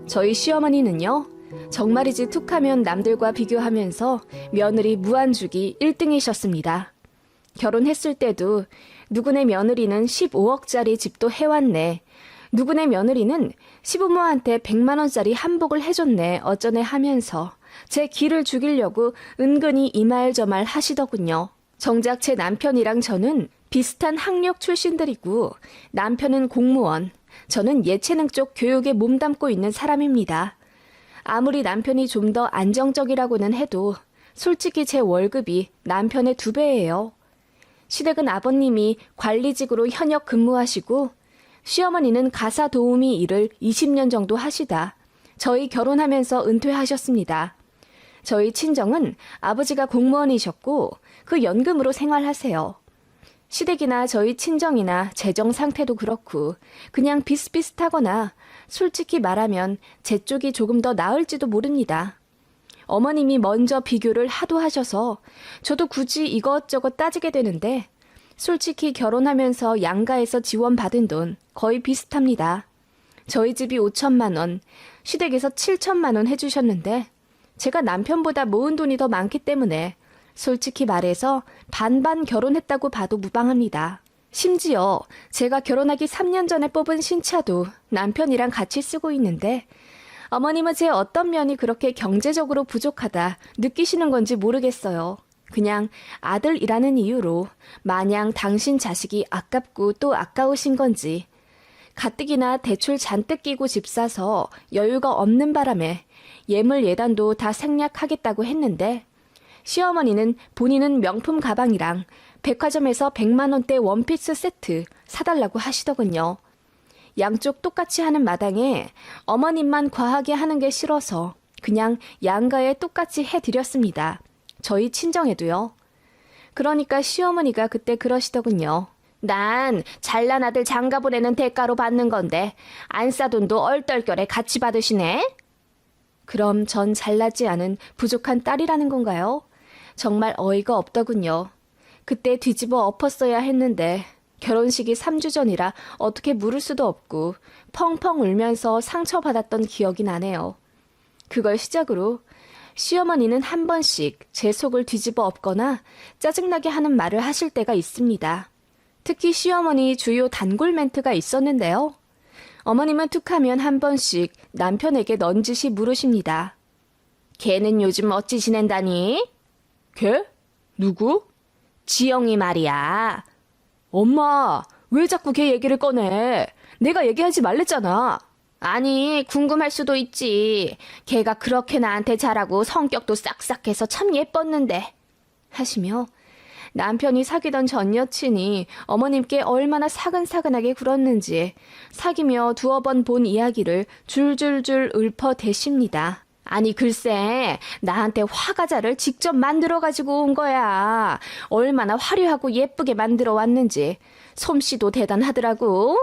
저희 시어머니는요, 정말이지 툭하면 남들과 비교하면서 며느리 무한주기 1등이셨습니다. 결혼했을 때도 누구네 며느리는 15억짜리 집도 해왔네. 누구네 며느리는 시부모한테 100만 원짜리 한복을 해줬네. 어쩌네 하면서 제 기를 죽이려고 은근히 이말 저말 하시더군요. 정작 제 남편이랑 저는 비슷한 학력 출신들이고 남편은 공무원, 저는 예체능 쪽 교육에 몸담고 있는 사람입니다. 아무리 남편이 좀 더 안정적이라고는 해도 솔직히 제 월급이 남편의 2배예요. 시댁은 아버님이 관리직으로 현역 근무하시고 시어머니는 가사 도우미 일을 20년 정도 하시다 저희 결혼하면서 은퇴하셨습니다. 저희 친정은 아버지가 공무원이셨고 그 연금으로 생활하세요. 시댁이나 저희 친정이나 재정 상태도 그렇고 그냥 비슷비슷하거나 솔직히 말하면 제 쪽이 조금 더 나을지도 모릅니다. 어머님이 먼저 비교를 하도 하셔서 저도 굳이 이것저것 따지게 되는데 솔직히 결혼하면서 양가에서 지원받은 돈 거의 비슷합니다. 저희 집이 5천만 원, 시댁에서 7천만 원 해주셨는데 제가 남편보다 모은 돈이 더 많기 때문에 솔직히 말해서 반반 결혼했다고 봐도 무방합니다. 심지어 제가 결혼하기 3년 전에 뽑은 신차도 남편이랑 같이 쓰고 있는데 어머님은 제 어떤 면이 그렇게 경제적으로 부족하다 느끼시는 건지 모르겠어요. 그냥 아들이라는 이유로 마냥 당신 자식이 아깝고 또 아까우신 건지 가뜩이나 대출 잔뜩 끼고 집 사서 여유가 없는 바람에 예물 예단도 다 생략하겠다고 했는데 시어머니는 본인은 명품 가방이랑 백화점에서 100만 원대 원피스 세트 사달라고 하시더군요. 양쪽 똑같이 하는 마당에 어머님만 과하게 하는 게 싫어서 그냥 양가에 똑같이 해드렸습니다. 저희 친정에도요. 그러니까 시어머니가 그때 그러시더군요. 난 잘난 아들 장가 보내는 대가로 받는 건데 안싸돈도 얼떨결에 같이 받으시네? 그럼 전 잘나지 않은 부족한 딸이라는 건가요? 정말 어이가 없더군요. 그때 뒤집어 엎었어야 했는데 결혼식이 3주 전이라 어떻게 물을 수도 없고 펑펑 울면서 상처받았던 기억이 나네요. 그걸 시작으로 시어머니는 한 번씩 제 속을 뒤집어 엎거나 짜증나게 하는 말을 하실 때가 있습니다. 특히 시어머니 주요 단골 멘트가 있었는데요. 어머님은 툭하면 한 번씩 남편에게 넌지시 물으십니다. 걔는 요즘 어찌 지낸다니? 걔? 누구? 지영이 말이야. 엄마, 왜 자꾸 걔 얘기를 꺼내? 내가 얘기하지 말랬잖아. 아니, 궁금할 수도 있지. 걔가 그렇게 나한테 잘하고 성격도 싹싹해서 참 예뻤는데. 하시며 남편이 사귀던 전 여친이 어머님께 얼마나 사근사근하게 굴었는지 사귀며 2번 본 이야기를 줄줄줄 읊어대십니다. 아니 글쎄 나한테 화과자를 직접 만들어가지고 온 거야. 얼마나 화려하고 예쁘게 만들어 왔는지 솜씨도 대단하더라고.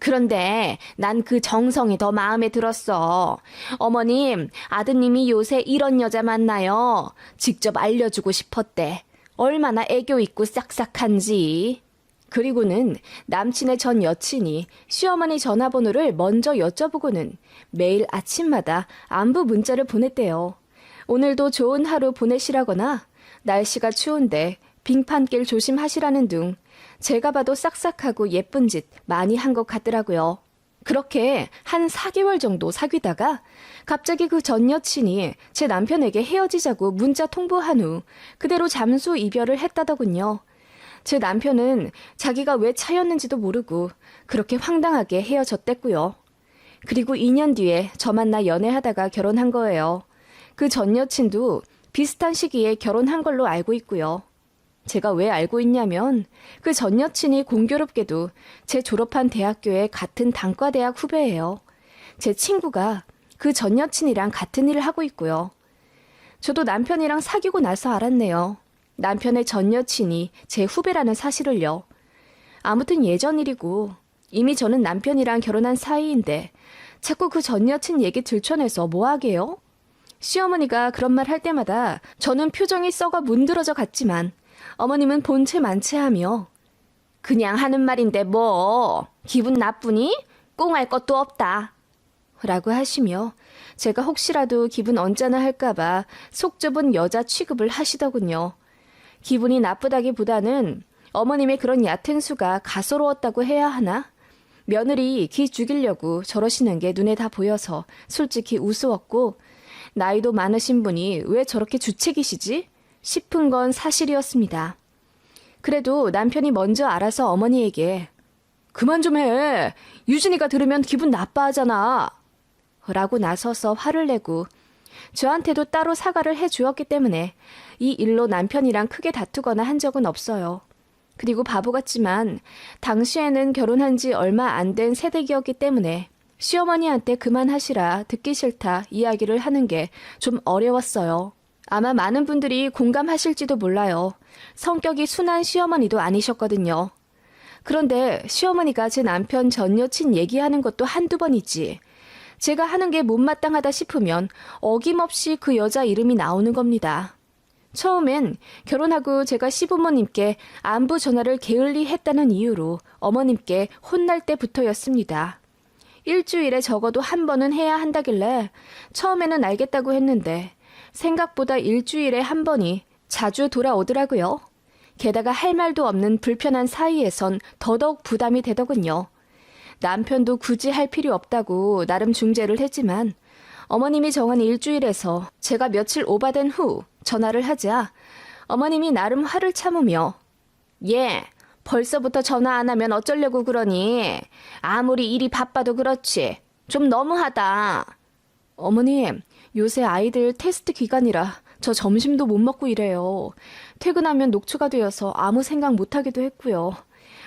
그런데 난 그 정성이 더 마음에 들었어. 어머님, 아드님이 요새 이런 여자 만나요. 직접 알려주고 싶었대. 얼마나 애교 있고 싹싹한지. 그리고는 남친의 전 여친이 시어머니 전화번호를 먼저 여쭤보고는 매일 아침마다 안부 문자를 보냈대요. 오늘도 좋은 하루 보내시라거나 날씨가 추운데 빙판길 조심하시라는 등 제가 봐도 싹싹하고 예쁜 짓 많이 한 것 같더라고요. 그렇게 한 4개월 정도 사귀다가 갑자기 그 전 여친이 제 남편에게 헤어지자고 문자 통보한 후 그대로 잠수 이별을 했다더군요. 제 남편은 자기가 왜 차였는지도 모르고 그렇게 황당하게 헤어졌댔고요. 그리고 2년 뒤에 저 만나 연애하다가 결혼한 거예요. 그 전 여친도 비슷한 시기에 결혼한 걸로 알고 있고요. 제가 왜 알고 있냐면 그 전 여친이 공교롭게도 제 졸업한 대학교의 같은 단과대학 후배예요. 제 친구가 그 전 여친이랑 같은 일을 하고 있고요. 저도 남편이랑 사귀고 나서 알았네요. 남편의 전 여친이 제 후배라는 사실을요. 아무튼 예전 일이고 이미 저는 남편이랑 결혼한 사이인데 자꾸 그 전 여친 얘기 들춰내서 뭐하게요? 시어머니가 그런 말 할 때마다 저는 표정이 썩어 문드러져 갔지만 어머님은 본체 만체하며 그냥 하는 말인데 뭐 기분 나쁘니? 꽁할 것도 없다 라고 하시며 제가 혹시라도 기분 언짢아 할까봐 속 좁은 여자 취급을 하시더군요. 기분이 나쁘다기보다는 어머님의 그런 얕은 수가 가소로웠다고 해야 하나? 며느리 기 죽이려고 저러시는 게 눈에 다 보여서 솔직히 우스웠고, 나이도 많으신 분이 왜 저렇게 주책이시지? 싶은 건 사실이었습니다. 그래도 남편이 먼저 알아서 어머니에게 그만 좀 해. 유진이가 들으면 기분 나빠하잖아. 라고 나서서 화를 내고 저한테도 따로 사과를 해주었기 때문에 이 일로 남편이랑 크게 다투거나 한 적은 없어요. 그리고 바보 같지만 당시에는 결혼한 지 얼마 안 된 새댁이었기 때문에 시어머니한테 그만하시라, 듣기 싫다 이야기를 하는 게 좀 어려웠어요. 아마 많은 분들이 공감하실지도 몰라요. 성격이 순한 시어머니도 아니셨거든요. 그런데 시어머니가 제 남편 전 여친 얘기하는 것도 한두 번이지. 제가 하는 게 못마땅하다 싶으면 어김없이 그 여자 이름이 나오는 겁니다. 처음엔 결혼하고 제가 시부모님께 안부 전화를 게을리 했다는 이유로 어머님께 혼날 때부터였습니다. 일주일에 적어도 한 번은 해야 한다길래 처음에는 알겠다고 했는데 생각보다 일주일에 한 번이 자주 돌아오더라고요. 게다가 할 말도 없는 불편한 사이에선 더더욱 부담이 되더군요. 남편도 굳이 할 필요 없다고 나름 중재를 했지만 어머님이 정한 일주일에서 제가 며칠 오바된 후 전화를 하자 어머님이 나름 화를 참으며 예, 벌써부터 전화 안 하면 어쩌려고 그러니? 아무리 일이 바빠도 그렇지. 좀 너무하다. 어머님, 요새 아이들 테스트 기간이라 저 점심도 못 먹고 이래요. 퇴근하면 녹초가 되어서 아무 생각 못하기도 했고요.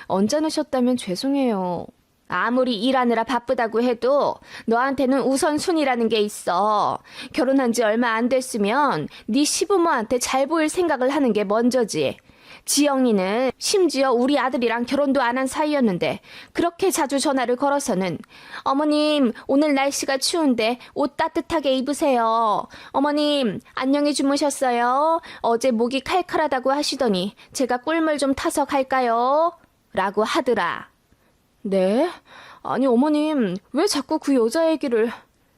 언짢으셨다면 죄송해요. 아무리 일하느라 바쁘다고 해도 너한테는 우선순위라는 게 있어. 결혼한 지 얼마 안 됐으면 네 시부모한테 잘 보일 생각을 하는 게 먼저지. 지영이는 심지어 우리 아들이랑 결혼도 안 한 사이였는데 그렇게 자주 전화를 걸어서는 어머님, 오늘 날씨가 추운데 옷 따뜻하게 입으세요. 어머님, 안녕히 주무셨어요? 어제 목이 칼칼하다고 하시더니 제가 꿀물 좀 타서 갈까요? 라고 하더라. 네? 아니 어머님, 왜 자꾸 그 여자 얘기를...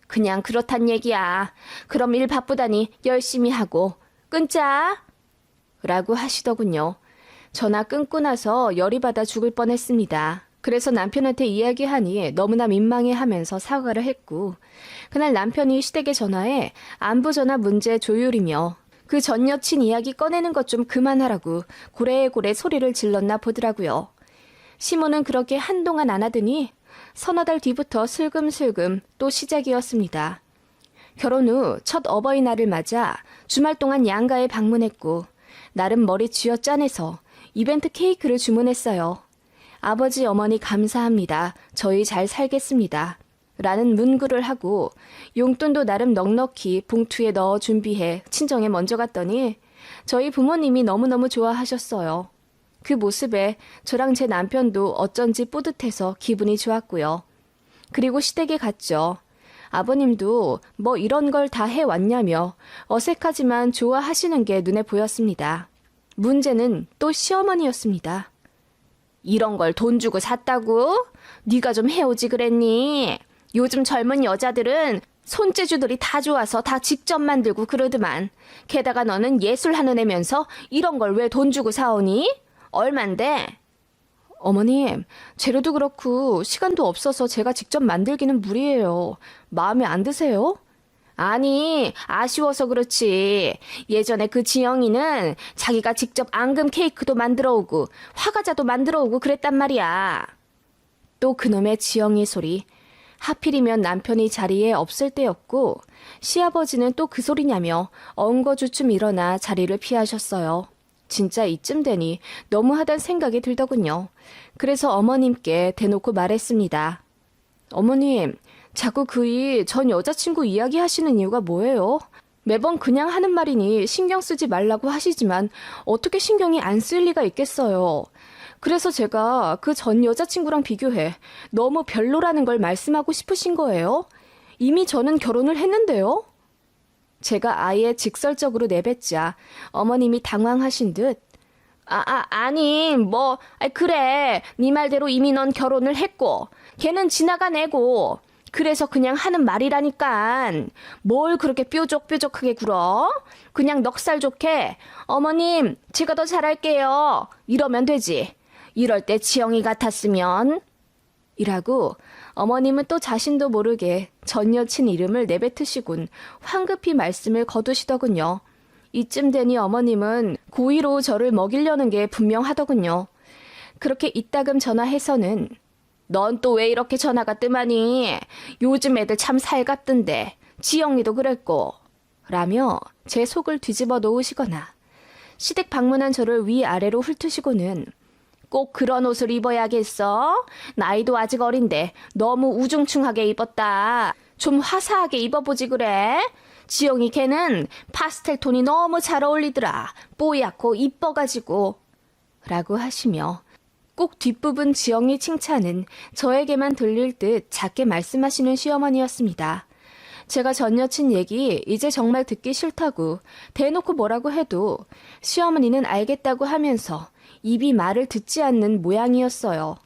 그냥 그렇단 얘기야. 그럼 일 바쁘다니 열심히 하고 끊자. 라고 하시더군요. 전화 끊고 나서 열이 받아 죽을 뻔했습니다. 그래서 남편한테 이야기하니 너무나 민망해하면서 사과를 했고, 그날 남편이 시댁에 전화해 안부 전화 문제 조율이며 그 전 여친 이야기 꺼내는 것 좀 그만하라고 고래고래 소리를 질렀나 보더라고요. 시모는 그렇게 한동안 안 하더니 서너 달 뒤부터 슬금슬금 또 시작이었습니다. 결혼 후 첫 어버이날을 맞아 주말 동안 양가에 방문했고 나름 머리 쥐어짜내서 이벤트 케이크를 주문했어요. 아버지 어머니 감사합니다. 저희 잘 살겠습니다. 라는 문구를 하고 용돈도 나름 넉넉히 봉투에 넣어 준비해 친정에 먼저 갔더니 저희 부모님이 너무너무 좋아하셨어요. 그 모습에 저랑 제 남편도 어쩐지 뿌듯해서 기분이 좋았고요. 그리고 시댁에 갔죠. 아버님도 뭐 이런 걸 다 해왔냐며 어색하지만 좋아하시는 게 눈에 보였습니다. 문제는 또 시어머니였습니다. 이런 걸 돈 주고 샀다고? 네가 좀 해오지 그랬니? 요즘 젊은 여자들은 손재주들이 다 좋아서 다 직접 만들고 그러더만. 게다가 너는 예술하는 애면서 이런 걸 왜 돈 주고 사오니? 얼만데? 어머님, 재료도 그렇고 시간도 없어서 제가 직접 만들기는 무리예요. 마음에 안 드세요? 아니, 아쉬워서 그렇지. 예전에 그 지영이는 자기가 직접 앙금 케이크도 만들어 오고 화과자도 만들어 오고 그랬단 말이야. 또 그놈의 지영이 소리. 하필이면 남편이 자리에 없을 때였고 시아버지는 또 그 소리냐며 엉거주춤 일어나 자리를 피하셨어요. 진짜 이쯤 되니 너무하단 생각이 들더군요. 그래서 어머님께 대놓고 말했습니다. 어머님, 자꾸 그이 전 여자친구 이야기하시는 이유가 뭐예요? 매번 그냥 하는 말이니 신경 쓰지 말라고 하시지만 어떻게 신경이 안 쓸 리가 있겠어요. 그래서 제가 그 전 여자친구랑 비교해 너무 별로라는 걸 말씀하고 싶으신 거예요? 이미 저는 결혼을 했는데요. 제가 아예 직설적으로 내뱉자 어머님이 당황하신 듯 아니 그래 네 말대로 이미 넌 결혼을 했고 걔는 지나간 애고 그래서 그냥 하는 말이라니깐. 뭘 그렇게 뾰족뾰족하게 굴어? 그냥 넉살 좋게 어머님 제가 더 잘할게요 이러면 되지. 이럴 때 지영이 같았으면 이라고 어머님은 또 자신도 모르게 전 여친 이름을 내뱉으시곤 황급히 말씀을 거두시더군요. 이쯤 되니 어머님은 고의로 저를 먹이려는 게 분명하더군요. 그렇게 이따금 전화해서는 넌 또 왜 이렇게 전화가 뜸하니? 요즘 애들 참 살갑던데 지영이도 그랬고 라며 제 속을 뒤집어 놓으시거나 시댁 방문한 저를 위아래로 훑으시고는 꼭 그런 옷을 입어야겠어? 나이도 아직 어린데 너무 우중충하게 입었다. 좀 화사하게 입어보지 그래? 지영이 걔는 파스텔 톤이 너무 잘 어울리더라. 뽀얗고 이뻐가지고 라고 하시며 꼭 뒷부분 지영이 칭찬은 저에게만 들릴 듯 작게 말씀하시는 시어머니였습니다. 제가 전 여친 얘기 이제 정말 듣기 싫다고 대놓고 뭐라고 해도 시어머니는 알겠다고 하면서 입이 말을 듣지 않는 모양이었어요.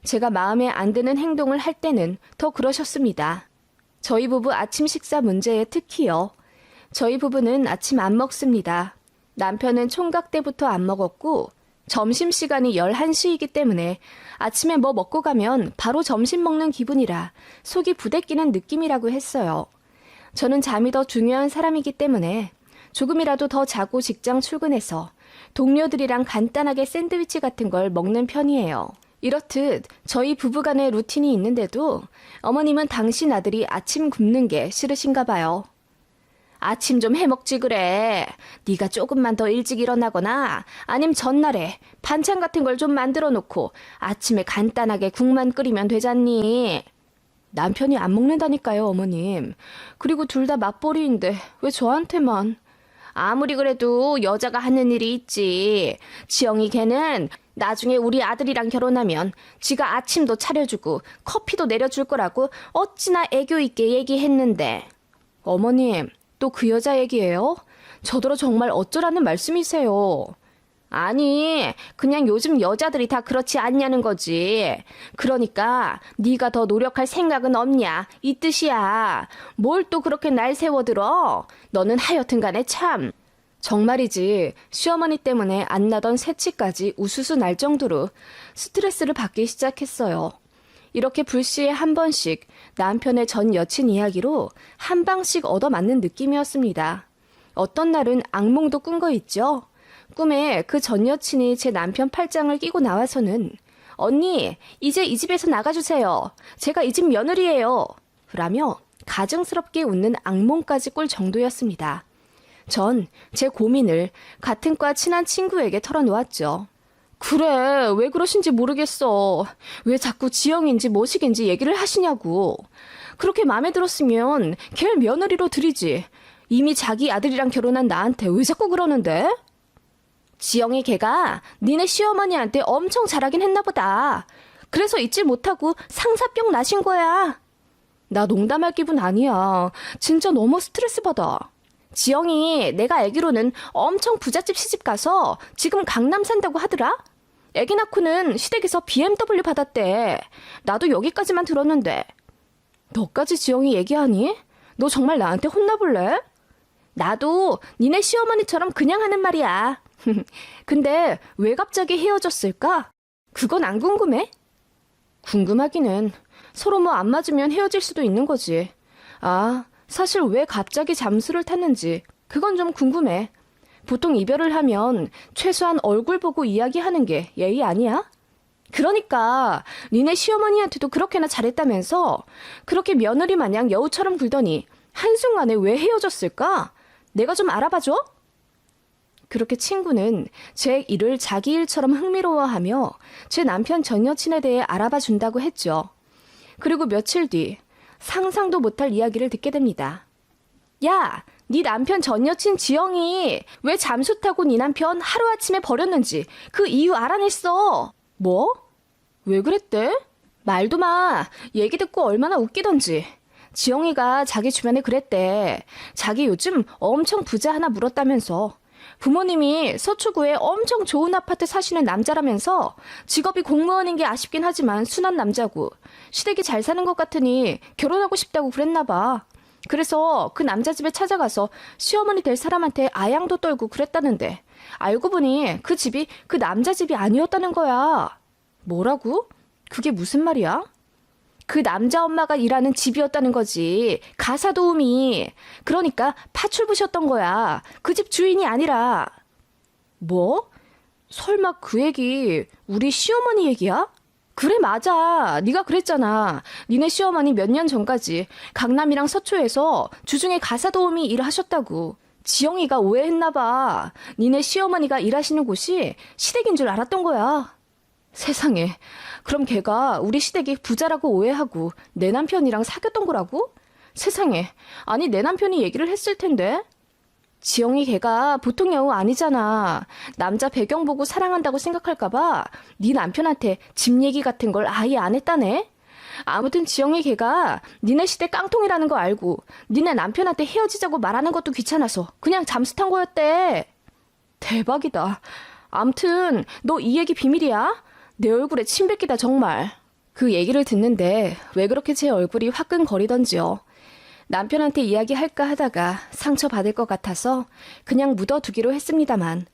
제가 마음에 안 드는 행동을 할 때는 더 그러셨습니다. 저희 부부 아침 식사 문제에 특히요. 저희 부부는 아침 안 먹습니다. 남편은 총각 때부터 안 먹었고 점심시간이 11시이기 때문에 아침에 뭐 먹고 가면 바로 점심 먹는 기분이라 속이 부대끼는 느낌이라고 했어요. 저는 잠이 더 중요한 사람이기 때문에 조금이라도 더 자고 직장 출근해서 동료들이랑 간단하게 샌드위치 같은 걸 먹는 편이에요. 이렇듯 저희 부부간의 루틴이 있는데도 어머님은 당신 아들이 아침 굶는 게 싫으신가 봐요. 아침 좀 해먹지 그래. 네가 조금만 더 일찍 일어나거나 아님 전날에 반찬 같은 걸 좀 만들어 놓고 아침에 간단하게 국만 끓이면 되잖니. 남편이 안 먹는다니까요, 어머님. 그리고 둘 다 맞벌이인데 왜 저한테만. 아무리 그래도 여자가 하는 일이 있지. 지영이 걔는 나중에 우리 아들이랑 결혼하면 지가 아침도 차려주고 커피도 내려줄 거라고 어찌나 애교 있게 얘기했는데. 어머님, 또 그 여자 얘기예요? 저더러 정말 어쩌라는 말씀이세요? 아니, 그냥 요즘 여자들이 다 그렇지 않냐는 거지. 그러니까 네가 더 노력할 생각은 없냐 이 뜻이야. 뭘 또 그렇게 날 세워들어? 너는 하여튼 간에 참. 정말이지 시어머니 때문에 안 나던 새치까지 우수수 날 정도로 스트레스를 받기 시작했어요. 이렇게 불시에 한 번씩 남편의 전 여친 이야기로 한 방씩 얻어맞는 느낌이었습니다. 어떤 날은 악몽도 꾼 거 있죠? 꿈에 그 전 여친이 제 남편 팔짱을 끼고 나와서는 언니, 이제 이 집에서 나가주세요. 제가 이 집 며느리예요. 라며 가증스럽게 웃는 악몽까지 꿀 정도였습니다. 전 제 고민을 같은 과 친한 친구에게 털어놓았죠. 그래, 왜 그러신지 모르겠어. 왜 자꾸 지영인지 뭐식인지 얘기를 하시냐고. 그렇게 마음에 들었으면 걔를 며느리로 들이지. 이미 자기 아들이랑 결혼한 나한테 왜 자꾸 그러는데? 지영이 걔가 니네 시어머니한테 엄청 잘하긴 했나 보다. 그래서 잊지 못하고 상사병 나신 거야. 나 농담할 기분 아니야. 진짜 너무 스트레스 받아. 지영이 내가 알기로는 엄청 부잣집 시집 가서 지금 강남 산다고 하더라? 애기 낳고는 시댁에서 BMW 받았대. 나도 여기까지만 들었는데. 너까지 지영이 얘기하니? 너 정말 나한테 혼나볼래? 나도 니네 시어머니처럼 그냥 하는 말이야. 근데 왜 갑자기 헤어졌을까? 그건 안 궁금해? 궁금하기는. 서로 뭐 안 맞으면 헤어질 수도 있는 거지. 아, 사실 왜 갑자기 잠수를 탔는지 그건 좀 궁금해. 보통 이별을 하면 최소한 얼굴 보고 이야기하는 게 예의 아니야? 그러니까 니네 시어머니한테도 그렇게나 잘했다면서 그렇게 며느리 마냥 여우처럼 굴더니 한순간에 왜 헤어졌을까? 내가 좀 알아봐줘? 그렇게 친구는 제 일을 자기 일처럼 흥미로워하며 제 남편 전 여친에 대해 알아봐 준다고 했죠. 그리고 며칠 뒤 상상도 못할 이야기를 듣게 됩니다. 야, 네 남편 전 여친 지영이 왜 잠수 타고 네 남편 하루아침에 버렸는지 그 이유 알아냈어. 뭐? 왜 그랬대? 말도 마. 얘기 듣고 얼마나 웃기던지. 지영이가 자기 주변에 그랬대. 자기 요즘 엄청 부자 하나 물었다면서. 부모님이 서초구에 엄청 좋은 아파트 사시는 남자라면서 직업이 공무원인 게 아쉽긴 하지만 순한 남자고 시댁이 잘 사는 것 같으니 결혼하고 싶다고 그랬나 봐. 그래서 그 남자 집에 찾아가서 시어머니 될 사람한테 아양도 떨고 그랬다는데 알고 보니 그 집이 그 남자 집이 아니었다는 거야. 뭐라고? 그게 무슨 말이야? 그 남자 엄마가 일하는 집이었다는 거지. 가사 도우미. 그러니까 파출부셨던 거야. 그 집 주인이 아니라. 뭐? 설마 그 얘기 우리 시어머니 얘기야? 그래 맞아. 네가 그랬잖아. 니네 시어머니 몇 년 전까지 강남이랑 서초에서 주중에 가사 도우미 일을 하셨다고. 지영이가 오해했나 봐. 니네 시어머니가 일하시는 곳이 시댁인 줄 알았던 거야. 세상에. 그럼 걔가 우리 시댁이 부자라고 오해하고 내 남편이랑 사귀었던 거라고? 세상에. 아니 내 남편이 얘기를 했을 텐데. 지영이 걔가 보통 여우 아니잖아. 남자 배경 보고 사랑한다고 생각할까 봐 네 남편한테 집 얘기 같은 걸 아예 안 했다네. 아무튼 지영이 걔가 니네 시댁 깡통이라는 거 알고 니네 남편한테 헤어지자고 말하는 것도 귀찮아서 그냥 잠수 탄 거였대. 대박이다. 아무튼 너 이 얘기 비밀이야? 내 얼굴에 침 뱉기다 정말. 그 얘기를 듣는데 왜 그렇게 제 얼굴이 화끈거리던지요. 남편한테 이야기할까 하다가 상처받을 것 같아서 그냥 묻어두기로 했습니다만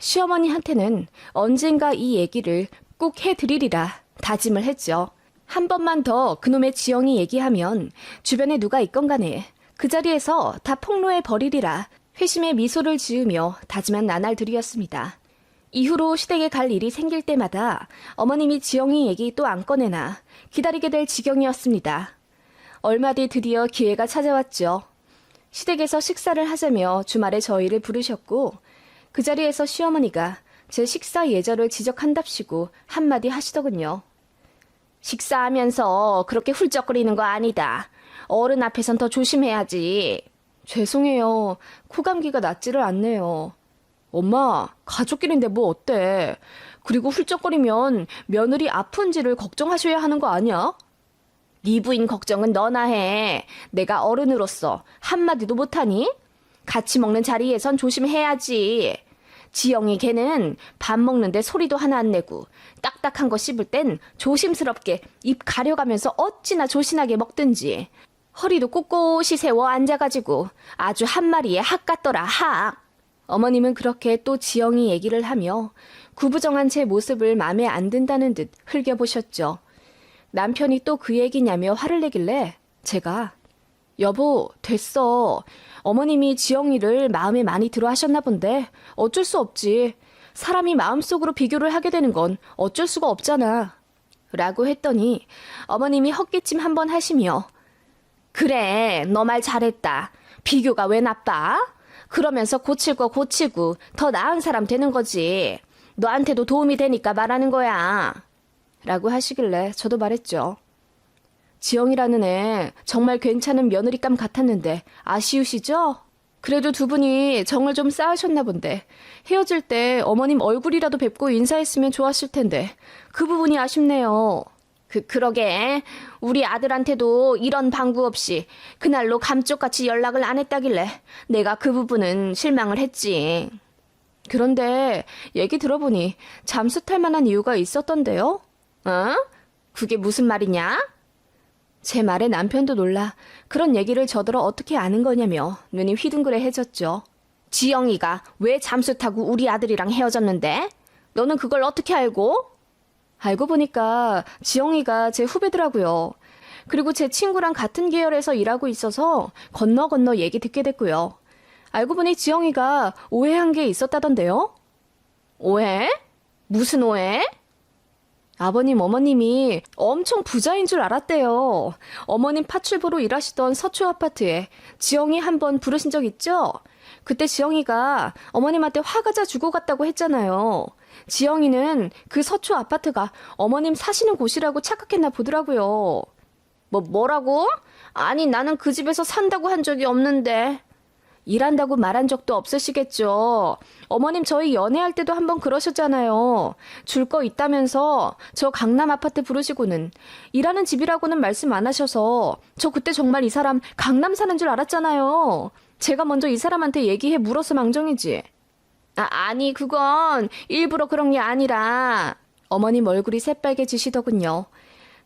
시어머니한테는 언젠가 이 얘기를 꼭 해드리리라 다짐을 했죠. 한 번만 더 그놈의 지영이 얘기하면 주변에 누가 있건 간에 그 자리에서 다 폭로해 버리리라 회심의 미소를 지으며 다짐한 나날들이었습니다. 이후로 시댁에 갈 일이 생길 때마다 어머님이 지영이 얘기 또 안 꺼내나 기다리게 될 지경이었습니다. 얼마 뒤 드디어 기회가 찾아왔죠. 시댁에서 식사를 하자며 주말에 저희를 부르셨고 그 자리에서 시어머니가 제 식사 예절을 지적한답시고 한마디 하시더군요. 식사하면서 그렇게 훌쩍거리는 거 아니다. 어른 앞에선 더 조심해야지. 죄송해요. 코감기가 낫지를 않네요. 엄마, 가족끼리인데 뭐 어때? 그리고 훌쩍거리면 며느리 아픈지를 걱정하셔야 하는 거 아니야? 네 부인 걱정은 너나 해. 내가 어른으로서 한마디도 못하니? 같이 먹는 자리에선 조심해야지. 지영이 걔는 밥 먹는데 소리도 하나 안 내고 딱딱한 거 씹을 땐 조심스럽게 입 가려가면서 어찌나 조신하게 먹든지 허리도 꼿꼿이 세워 앉아가지고 아주 한 마리에 학 같더라 학. 어머님은 그렇게 또 지영이 얘기를 하며 구부정한 제 모습을 맘에 안 든다는 듯 흘겨보셨죠. 남편이 또 그 얘기냐며 화를 내길래 제가 여보 됐어. 어머님이 지영이를 마음에 많이 들어 하셨나 본데 어쩔 수 없지. 사람이 마음속으로 비교를 하게 되는 건 어쩔 수가 없잖아. 라고 했더니 어머님이 헛기침 한번 하시며 그래 너 말 잘했다. 비교가 왜 나빠? 그러면서 고칠 거 고치고 더 나은 사람 되는 거지. 너한테도 도움이 되니까 말하는 거야. 라고 하시길래 저도 말했죠. 지영이라는 애 정말 괜찮은 며느리감 같았는데 아쉬우시죠? 그래도 두 분이 정을 좀 쌓으셨나 본데 헤어질 때 어머님 얼굴이라도 뵙고 인사했으면 좋았을 텐데 그 부분이 아쉽네요. 그러게 우리 아들한테도 이런 방구 없이 그날로 감쪽같이 연락을 안 했다길래 내가 그 부분은 실망을 했지. 그런데 얘기 들어보니 잠수 탈 만한 이유가 있었던데요? 어? 그게 무슨 말이냐? 제 말에 남편도 놀라 그런 얘기를 저더러 어떻게 아는 거냐며 눈이 휘둥그레해졌죠. 지영이가 왜 잠수 타고 우리 아들이랑 헤어졌는데? 너는 그걸 어떻게 알고? 알고 보니까 지영이가 제 후배더라고요. 그리고 제 친구랑 같은 계열에서 일하고 있어서 건너 얘기 듣게 됐고요. 알고 보니 지영이가 오해한 게 있었다던데요? 오해? 무슨 오해? 아버님, 어머님이 엄청 부자인 줄 알았대요. 어머님 파출부로 일하시던 서초 아파트에 지영이 한번 부르신 적 있죠? 그때 지영이가 어머님한테 화과자 주고 갔다고 했잖아요. 지영이는 그 서초 아파트가 어머님 사시는 곳이라고 착각했나 보더라고요. 뭐라고? 아니 나는 그 집에서 산다고 한 적이 없는데. 일한다고 말한 적도 없으시겠죠. 어머님 저희 연애할 때도 한번 그러셨잖아요. 줄 거 있다면서 저 강남 아파트 부르시고는 일하는 집이라고는 말씀 안 하셔서 저 그때 정말 이 사람 강남 사는 줄 알았잖아요. 제가 먼저 이 사람한테 얘기해 물어서 망정이지. 아니, 그건 일부러 그런 게 아니라. 어머님 얼굴이 새빨개지시더군요.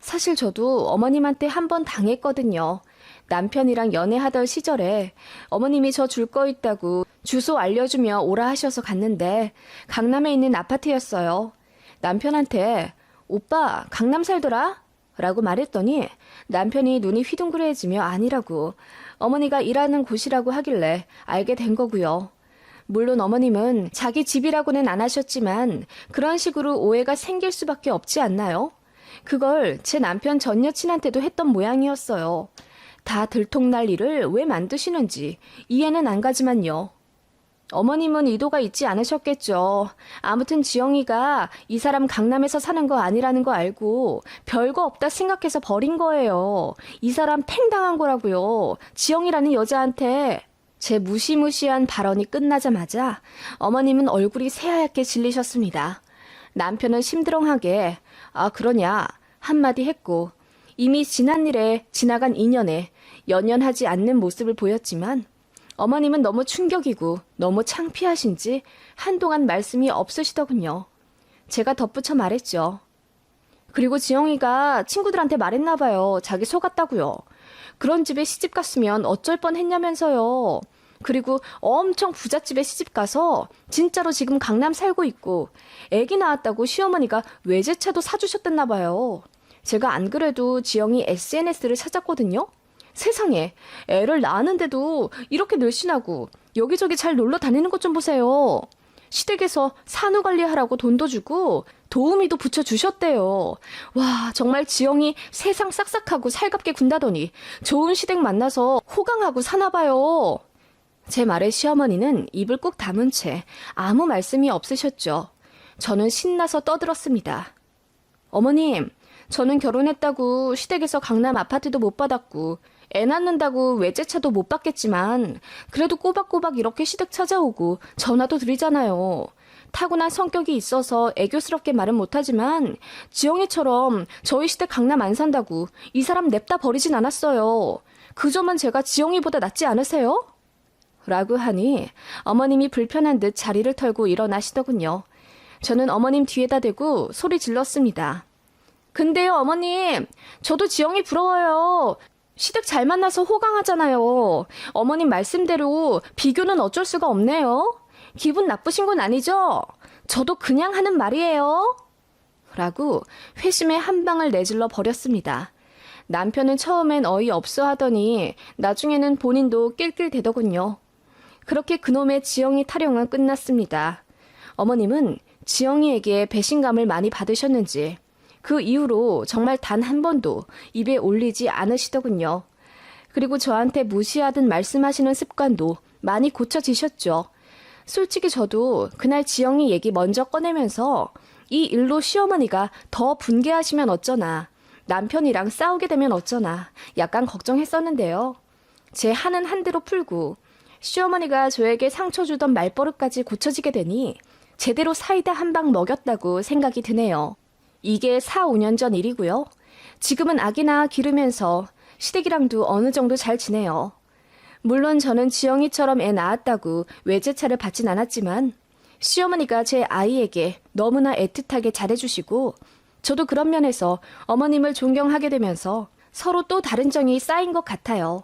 사실 저도 어머님한테 한 번 당했거든요. 남편이랑 연애하던 시절에 어머님이 저 줄 거 있다고 주소 알려주며 오라 하셔서 갔는데 강남에 있는 아파트였어요. 남편한테 오빠 강남 살더라? 라고 말했더니 남편이 눈이 휘둥그레지며 아니라고 어머니가 일하는 곳이라고 하길래 알게 된 거고요. 물론 어머님은 자기 집이라고는 안 하셨지만 그런 식으로 오해가 생길 수밖에 없지 않나요? 그걸 제 남편 전 여친한테도 했던 모양이었어요. 다 들통날 일을 왜 만드시는지 이해는 안 가지만요. 어머님은 의도가 있지 않으셨겠죠. 아무튼 지영이가 이 사람 강남에서 사는 거 아니라는 거 알고 별거 없다 생각해서 버린 거예요. 이 사람 팽당한 거라고요. 지영이라는 여자한테. 제 무시무시한 발언이 끝나자마자 어머님은 얼굴이 새하얗게 질리셨습니다. 남편은 심드렁하게 그러냐 한마디 했고 이미 지난 일에 지나간 인연에 연연하지 않는 모습을 보였지만 어머님은 너무 충격이고 너무 창피하신지 한동안 말씀이 없으시더군요. 제가 덧붙여 말했죠. 그리고 지영이가 친구들한테 말했나 봐요. 자기 속았다고요. 그런 집에 시집 갔으면 어쩔 뻔했냐면서요. 그리고 엄청 부잣집에 시집 가서 진짜로 지금 강남 살고 있고 애기 낳았다고 시어머니가 외제차도 사주셨댔나 봐요. 제가 안 그래도 지영이 SNS를 찾았거든요. 세상에 애를 낳았는데도 이렇게 늘씬하고 여기저기 잘 놀러 다니는 것 좀 보세요. 시댁에서 산후관리하라고 돈도 주고 도우미도 붙여주셨대요. 와 정말 지영이 세상 싹싹하고 살갑게 군다더니 좋은 시댁 만나서 호강하고 사나봐요. 제 말에 시어머니는 입을 꾹 다문 채 아무 말씀이 없으셨죠. 저는 신나서 떠들었습니다. 어머님, 저는 결혼했다고 시댁에서 강남 아파트도 못 받았고 애 낳는다고 외제차도 못 받겠지만 그래도 꼬박꼬박 이렇게 시댁 찾아오고 전화도 드리잖아요. 타고난 성격이 있어서 애교스럽게 말은 못하지만 지영이처럼 저희 시댁 강남 안 산다고 이 사람 냅다 버리진 않았어요. 그 점은 제가 지영이보다 낫지 않으세요? 라고 하니 어머님이 불편한 듯 자리를 털고 일어나시더군요. 저는 어머님 뒤에다 대고 소리 질렀습니다. 근데요 어머님, 저도 지영이 부러워요. 시댁 잘 만나서 호강하잖아요. 어머님 말씀대로 비교는 어쩔 수가 없네요. 기분 나쁘신 건 아니죠? 저도 그냥 하는 말이에요. 라고 회심의 한 방을 내질러 버렸습니다. 남편은 처음엔 어이없어 하더니 나중에는 본인도 낄낄대더군요. 그렇게 그놈의 지영이 타령은 끝났습니다. 어머님은 지영이에게 배신감을 많이 받으셨는지 그 이후로 정말 단 한 번도 입에 올리지 않으시더군요. 그리고 저한테 무시하듯 말씀하시는 습관도 많이 고쳐지셨죠. 솔직히 저도 그날 지영이 얘기 먼저 꺼내면서 이 일로 시어머니가 더 분개하시면 어쩌나, 남편이랑 싸우게 되면 어쩌나 약간 걱정했었는데요. 제 한은 한대로 풀고 시어머니가 저에게 상처 주던 말버릇까지 고쳐지게 되니 제대로 사이다 한 방 먹였다고 생각이 드네요. 이게 4, 5년 전 일이고요. 지금은 아기나 기르면서 시댁이랑도 어느 정도 잘 지내요. 물론 저는 지영이처럼 애 낳았다고 외제차를 받진 않았지만 시어머니가 제 아이에게 너무나 애틋하게 잘해주시고 저도 그런 면에서 어머님을 존경하게 되면서 서로 또 다른 정이 쌓인 것 같아요.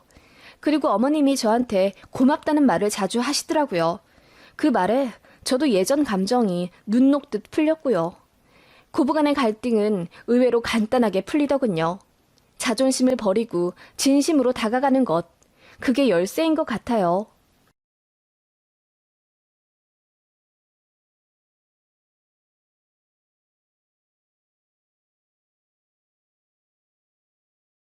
그리고 어머님이 저한테 고맙다는 말을 자주 하시더라고요. 그 말에 저도 예전 감정이 눈 녹듯 풀렸고요. 고부간의 갈등은 의외로 간단하게 풀리더군요. 자존심을 버리고 진심으로 다가가는 것, 그게 열쇠인 것 같아요.